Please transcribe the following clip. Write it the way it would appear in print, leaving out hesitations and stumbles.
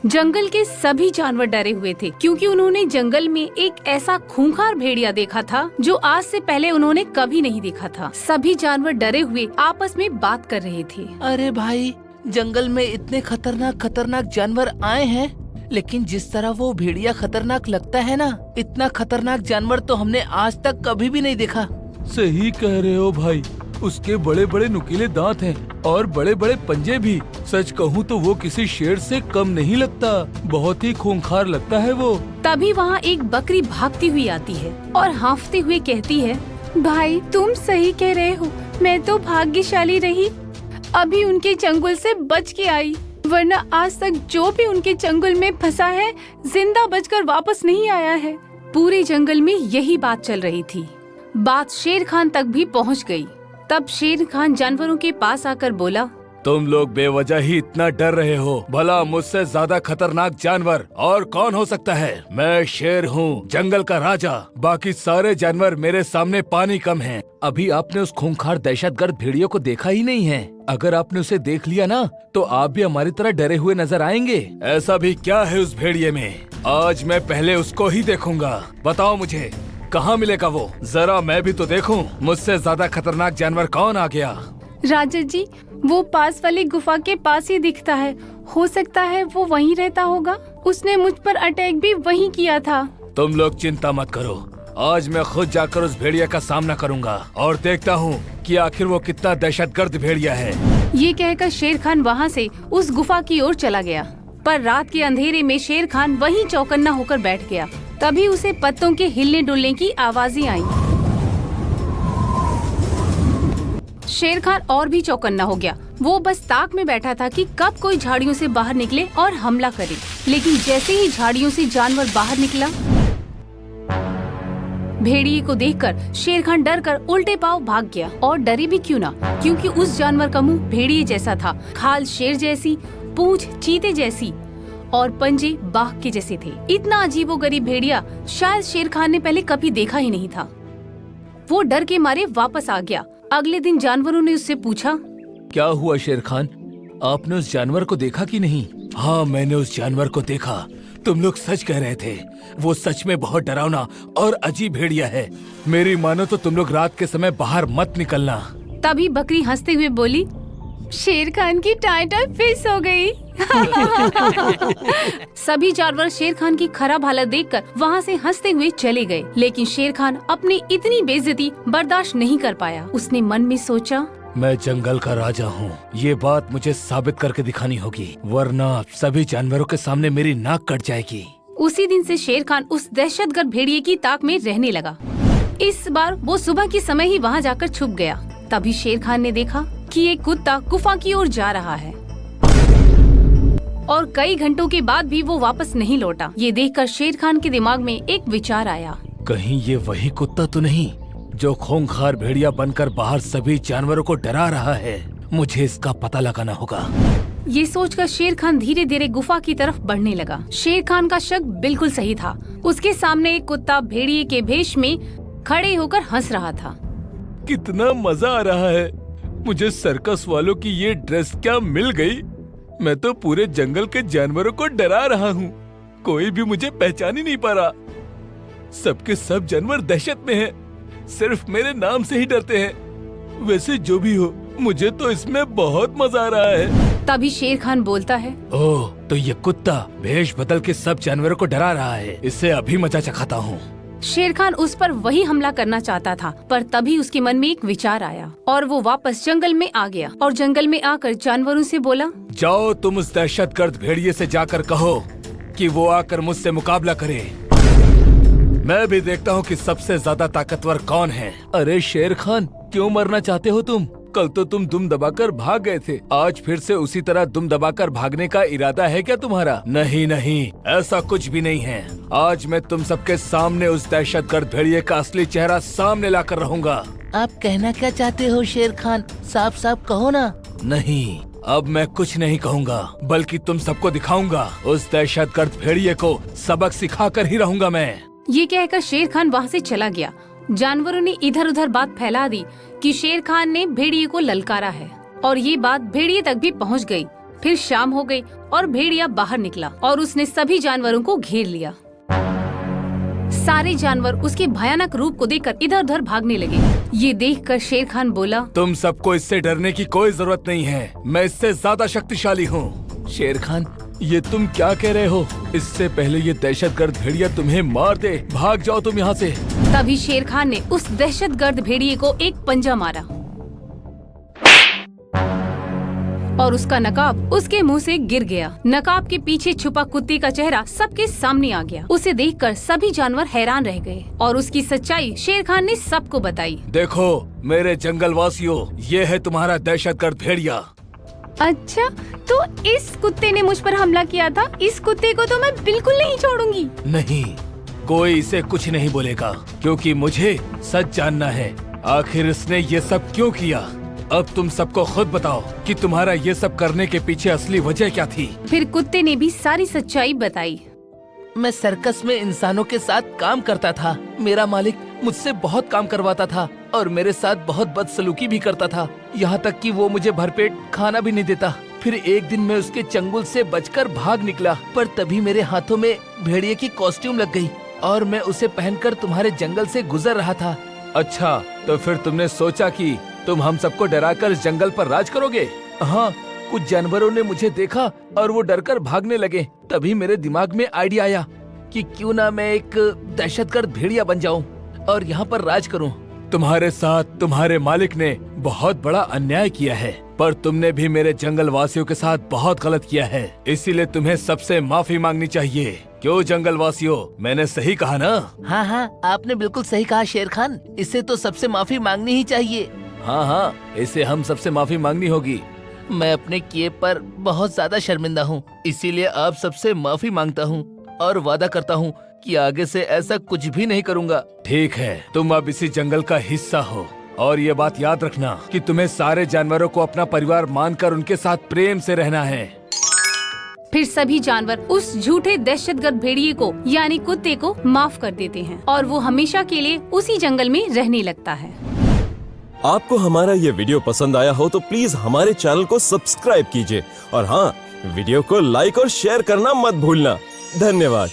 जंगल के सभी जानवर डरे हुए थे क्योंकि उन्होंने जंगल में एक ऐसा खूंखार भेड़िया देखा था जो आज से पहले उन्होंने कभी नहीं देखा था। सभी जानवर डरे हुए आपस में बात कर रहे थे। अरे भाई, जंगल में इतने खतरनाक जानवर आए हैं, लेकिन जिस तरह वो भेड़िया खतरनाक लगता है ना, इतना खतरनाक जानवर तो हमने आज तक कभी भी नहीं देखा। सही कह रहे हो भाई, उसके बड़े बड़े नुकीले दांत हैं और बड़े बड़े पंजे भी। सच कहूँ तो वो किसी शेर से कम नहीं लगता, बहुत ही खूंखार लगता है वो। तभी वहाँ एक बकरी भागती हुई आती है और हाँफते हुए कहती है, भाई तुम सही कह रहे हो, मैं तो भाग्यशाली रही, अभी उनके चंगुल से बच के आई, वरना आज तक जो भी उनके चंगुल में फंसा है जिंदा बचकर वापस नहीं आया है। पूरे जंगल में यही बात चल रही थी। बात शेर खान तक भी पहुंच गई। तब शेर खान जानवरों के पास आकर बोला, तुम लोग बेवजह ही इतना डर रहे हो, भला मुझसे ज्यादा खतरनाक जानवर और कौन हो सकता है? मैं शेर हूँ, जंगल का राजा, बाकी सारे जानवर मेरे सामने पानी कम हैं। अभी आपने उस खूंखार दहशतगर्द भेड़ियों को देखा ही नहीं है। अगर आपने उसे देख लिया ना, तो आप भी हमारी तरह डरे हुए नजर आएंगे। ऐसा भी क्या है उस भेड़िए में? आज मैं पहले उसको ही देखूंगा। बताओ मुझे, कहाँ मिलेगा वो? जरा मैं भी तो देखूं, मुझसे ज्यादा खतरनाक जानवर कौन आ गया? राजा जी, वो पास वाली गुफा के पास ही दिखता है, हो सकता है वो वहीं रहता होगा, उसने मुझ पर अटैक भी वहीं किया था। तुम लोग चिंता मत करो, आज मैं खुद जाकर उस भेड़िया का सामना करूंगा और देखता हूँ कि आखिर वो कितना दहशतगर्द भेड़िया है। ये कहकर शेर खान वहाँ से उस गुफा की ओर चला गया, पर रात के अंधेरे में शेर खान वहीं चौकन्ना होकर बैठ गया। तभी उसे पत्तों के हिलने डुलने की आवाजें आई। शेर खान और भी चौकन्ना हो गया। वो बस ताक में बैठा था कि कब कोई झाड़ियों से बाहर निकले और हमला करे। लेकिन जैसे ही झाड़ियों से जानवर बाहर निकला, भेड़िए को देखकर शेर खान डर कर उल्टे पांव भाग गया। और डरे भी क्यों ना, क्योंकि उस जानवर का मुंह भेड़िए जैसा था, खाल शेर जैसी, पूंछ चीते जैसी और पंजे बाघ के जैसे थे। इतना अजीबोगरीब भेड़िया शायद शेर खान ने पहले कभी देखा ही नहीं था। वो डर के मारे वापस आ गया। अगले दिन जानवरों ने उससे पूछा, क्या हुआ शेर खान, आपने उस जानवर को देखा कि नहीं? हाँ, मैंने उस जानवर को देखा। तुम लोग सच कह रहे थे, वो सच में बहुत डरावना और अजीब भेड़िया है। मेरी मानो तो तुम लोग रात के समय बाहर मत निकलना। तभी बकरी हंसते हुए बोली, शेर खान की टाई फिस हो गई। सभी जानवर शेर खान की खराब हालत देखकर वहाँ से हंसते हुए चले गए। लेकिन शेर खान अपनी इतनी बेइज्जती बर्दाश्त नहीं कर पाया। उसने मन में सोचा, मैं जंगल का राजा हूँ, ये बात मुझे साबित करके दिखानी होगी, वरना सभी जानवरों के सामने मेरी नाक कट जाएगी। उसी दिन से शेर खान उस दहशतगर्द भेड़िए की ताक में रहने लगा। इस बार वो सुबह के समय ही वहाँ जाकर छुप गया। तभी शेर खान ने देखा कि एक कुत्ता गुफा की ओर जा रहा है और कई घंटों के बाद भी वो वापस नहीं लौटा। ये देखकर शेर खान के दिमाग में एक विचार आया, कहीं ये वही कुत्ता तो नहीं जो खूंखार भेड़िया बनकर बाहर सभी जानवरों को डरा रहा है? मुझे इसका पता लगाना होगा। ये सोचकर शेर खान धीरे धीरे गुफा की तरफ बढ़ने लगा। शेर खान का शक बिल्कुल सही था। उसके सामने एक कुत्ता भेड़िए के भेष में खड़े होकर हंस रहा था। कितना मजा आ रहा है, मुझे सर्कस वालों की ये ड्रेस क्या मिल गई। मैं तो पूरे जंगल के जानवरों को डरा रहा हूँ, कोई भी मुझे पहचान ही नहीं पा रहा। सबके सब जानवर दहशत में हैं, सिर्फ मेरे नाम से ही डरते हैं। वैसे जो भी हो, मुझे तो इसमें बहुत मजा आ रहा है। तभी शेर खान बोलता है, ओह, तो ये कुत्ता भेष बदल के सब जानवरों को डरा रहा है, इससे अभी मजा चखाता हूँ। शेर खान उस पर वही हमला करना चाहता था, पर तभी उसके मन में एक विचार आया और वो वापस जंगल में आ गया और जंगल में आकर जानवरों से बोला, जाओ तुम उस दहशतगर्द भेड़िए से जाकर कहो कि वो आकर मुझसे मुकाबला करे। मैं भी देखता हूँ कि सबसे ज्यादा ताकतवर कौन है। अरे शेर खान, क्यों मरना चाहते हो तुम? कल तो तुम दुम दबाकर भाग गए थे, आज फिर से उसी तरह दुम दबाकर भागने का इरादा है क्या तुम्हारा? नहीं नहीं, ऐसा कुछ भी नहीं है। आज मैं तुम सबके सामने उस दहशतगर्द भेड़िए का असली चेहरा सामने लाकर रहूंगा। आप कहना क्या चाहते हो शेर खान, साफ साफ कहो ना। नहीं, अब मैं कुछ नहीं कहूँगा, बल्कि तुम सबको दिखाऊंगा। उस दहशतगर्द भेड़िए को सबक सिखा कर ही रहूंगा मैं। ये कहकर शेर खान वहाँ से चला गया। जानवरों ने इधर उधर बात फैला दी कि शेर खान ने भेड़िए को ललकारा है और ये बात भेड़िए तक भी पहुँच गई। फिर शाम हो गई और भेड़िया बाहर निकला और उसने सभी जानवरों को घेर लिया। सारे जानवर उसके भयानक रूप को देखकर इधर उधर भागने लगे। ये देखकर शेर खान बोला, तुम सबको इससे डरने की कोई जरूरत नहीं है, मैं इससे ज्यादा शक्तिशाली हूँ। शेर खान, ये तुम क्या कह रहे हो? इससे पहले ये दहशतगर्द भेड़िया तुम्हें मार दे, भाग जाओ तुम यहाँ से। तभी शेर खान ने उस दहशतगर्द भेड़िए को एक पंजा मारा और उसका नकाब उसके मुंह से गिर गया। नकाब के पीछे छुपा कुत्ते का चेहरा सबके सामने आ गया। उसे देखकर सभी जानवर हैरान रह गए और उसकी सच्चाई शेर खान ने सबको बताई। देखो मेरे जंगल वासियों, ये है तुम्हारा दहशतगर्द भेड़िया। अच्छा, तो इस कुत्ते ने मुझ पर हमला किया था। इस कुत्ते को तो मैं बिल्कुल नहीं छोड़ूंगी। नहीं, कोई इसे कुछ नहीं बोलेगा, क्योंकि मुझे सच जानना है, आखिर इसने ये सब क्यों किया। अब तुम सबको खुद बताओ कि तुम्हारा ये सब करने के पीछे असली वजह क्या थी। फिर कुत्ते ने भी सारी सच्चाई बताई। मैं सर्कस में इंसानों के साथ काम करता था। मेरा मालिक मुझसे बहुत काम करवाता था और मेरे साथ बहुत बदसलूकी भी करता था, यहाँ तक कि वो मुझे भरपेट खाना भी नहीं देता। फिर एक दिन मैं उसके चंगुल से बचकर भाग निकला, पर तभी मेरे हाथों में भेड़िए की कॉस्ट्यूम लग गई और मैं उसे पहनकर तुम्हारे जंगल से गुजर रहा था। अच्छा, तो फिर तुमने सोचा कि तुम हम सबको डराकर इस जंगल पर राज करोगे? हाँ, कुछ जानवरों ने मुझे देखा और वो डरकर भागने लगे। तभी मेरे दिमाग में आइडिया आया कि क्यों ना मैं एक दहशतगर्द भेड़िया बन जाऊं और यहाँ पर राज करूं। तुम्हारे साथ तुम्हारे मालिक ने बहुत बड़ा अन्याय किया है, पर तुमने भी मेरे जंगल वासियों के साथ बहुत गलत किया है, इसीलिए तुम्हें सबसे माफी मांगनी चाहिए। क्यों जंगल वासियों, मैंने सही कहा ना? हाँ हाँ, आपने बिल्कुल सही कहा शेर खान, इससे तो सबसे माफी मांगनी ही चाहिए। हाँ हाँ, इसे हम सबसे माफी मांगनी होगी। मैं अपने किए पर बहुत ज्यादा शर्मिंदा हूँ, इसीलिए आप सबसे माफी मांगता हूँ और वादा करता हूँ कि आगे से ऐसा कुछ भी नहीं करूँगा। ठीक है, तुम अब इसी जंगल का हिस्सा हो और ये बात याद रखना कि तुम्हें सारे जानवरों को अपना परिवार मानकर उनके साथ प्रेम से रहना है। फिर सभी जानवर उस झूठे दहशतगर्द भेड़िए को यानी कुत्ते को माफ कर देते हैं और वो हमेशा के लिए उसी जंगल में रहने लगता है। आपको हमारा ये वीडियो पसंद आया हो तो प्लीज हमारे चैनल को सब्सक्राइब कीजिए और हाँ, वीडियो को लाइक और शेयर करना मत भूलना। धन्यवाद।